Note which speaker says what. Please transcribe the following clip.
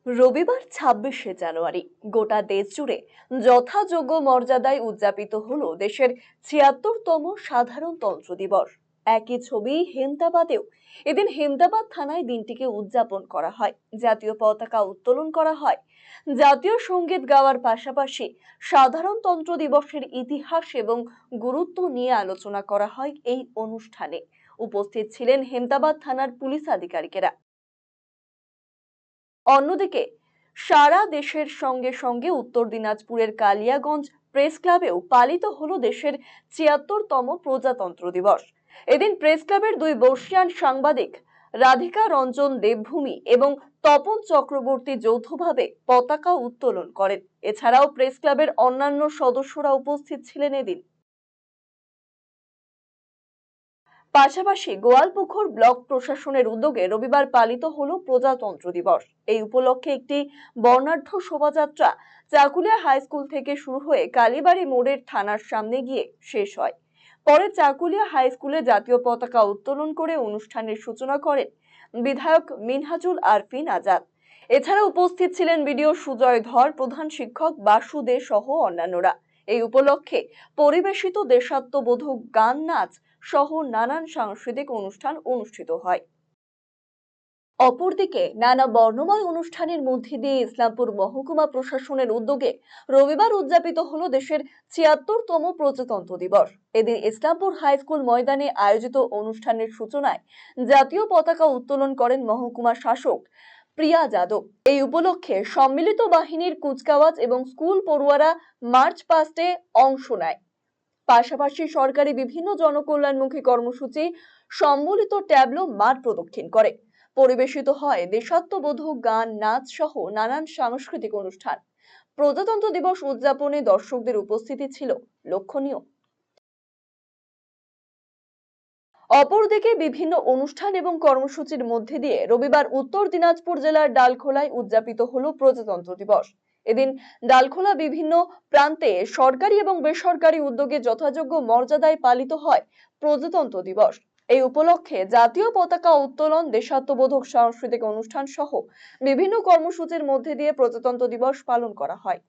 Speaker 1: রবিবার ২৬শে জানুয়ারি গোটা দেশ জুড়ে যথাযোগ্য মর্যাদায় উদযাপিত হলো দেশের ৭৬তম সাধারণতন্ত্র দিবস। একই ছবি হেমদাবাদেও। এদিন হেমদাবাদ থানায় দিনটিকে উদযাপন করা হয়, জাতীয় পতাকা উত্তোলন করা হয়, জাতীয় সঙ্গীত গাওয়ার পাশাপাশি সাধারণতন্ত্র দিবসের ইতিহাস এবং গুরুত্ব নিয়ে আলোচনা করা হয়। এই অনুষ্ঠানে উপস্থিত ছিলেন হেমদাবাদ থানার পুলিশ আধিকারিকেরা। অন্যদিকে সারা দেশের সঙ্গে সঙ্গে উত্তর দিনাজপুরের কালিয়াগঞ্জ প্রেস ক্লাবেও পালিত হলো দেশের ৭৬তম প্রজাতন্ত্র দিবস। এদিন প্রেস ক্লাবের দুই বর্ষিয়ান সাংবাদিক রাধিকা রঞ্জন দেবভূমি এবং তপন চক্রবর্তী যৌথভাবে পতাকা উত্তোলন করেন। এছাড়াও প্রেস ক্লাবের অন্যান্য সদস্যরা উপস্থিত ছিলেন এদিন। পাশাপাশি গোয়ালপুকুর ব্লক প্রশাসনের উদ্যোগে রবিবার পালিত হলো প্রজাতন্ত্র দিবস। এই উপলক্ষে একটি বর্ণাঢ্য শোভাযাত্রা চাকুলিয়া হাই স্কুল থেকে শুরু হয়ে কালীবাড়ি মোড়ের থানার সামনে গিয়ে শেষ হয়। পরে চাকুলিয়া হাই স্কুলে জাতীয় পতাকা উত্তোলন করে অনুষ্ঠানের সূচনা করেন বিধায়ক মিনহাজুল আরফিন আজাদ। এছাড়া উপস্থিত ছিলেন বিডিও সুজয় ধর, প্রধান শিক্ষক বাসু দে সহ অন্যান্যরা। এই উপলক্ষে পরিবেশিত দেশাত্মবোধক গান, নাচ সহ নানান সাংস্কৃতিক অনুষ্ঠান অনুষ্ঠিত হয়। অপরদিকে নানা বর্ণময় অনুষ্ঠানের মধ্যে দিয়ে ইসলামপুর মহকুমা প্রশাসনের উদ্যোগে রবিবার উদযাপিত হলো দেশের ৭৬তম প্রজাতন্ত্র দিবস। এদিন ইসলামপুর হাই স্কুল ময়দানে আয়োজিত অনুষ্ঠানের সূচনায় জাতীয় পতাকা উত্তোলন করেন মহকুমা শাসক প্রিয়া যাদব। এই উপলক্ষে সম্মিলিত বাহিনীর কুচকাওয়াজ এবং স্কুল পড়ুয়ারা মার্চ পাস্টে অংশ নেয়। পাশাপাশি সরকারি বিভিন্ন জনকল্যাণমুখী কর্মসূচি সম্বলিত ট্যাবলো মাঠ প্রদক্ষিণ করে। পরিবেশিত হয় দেশাত্মবোধক গান, নাচ সহ নানান সাংস্কৃতিক অনুষ্ঠান। প্রজাতন্ত্র দিবস উদযাপনে দর্শকদের উপস্থিতি ছিল লক্ষণীয়। অপরদিকে বিভিন্ন অনুষ্ঠান এবং কর্মসূচির মধ্যে দিয়ে রবিবার উত্তর দিনাজপুর জেলার ডালখোলায় উদযাপিত হলো প্রজাতন্ত্র দিবস। এদিন ডালখোলা বিভিন্ন প্রান্তে সরকারি এবং বেসরকারি উদ্যোগে যথাযোগ্য মর্যাদায় পালিত হয় প্রজাতন্ত্র দিবস। এই উপলক্ষে জাতীয় পতাকা উত্তোলন, দেশাত্মবোধক সাংস্কৃতিক অনুষ্ঠান সহ বিভিন্ন কর্মসূচির মধ্যে দিয়ে প্রজাতন্ত্র দিবস পালন করা হয়।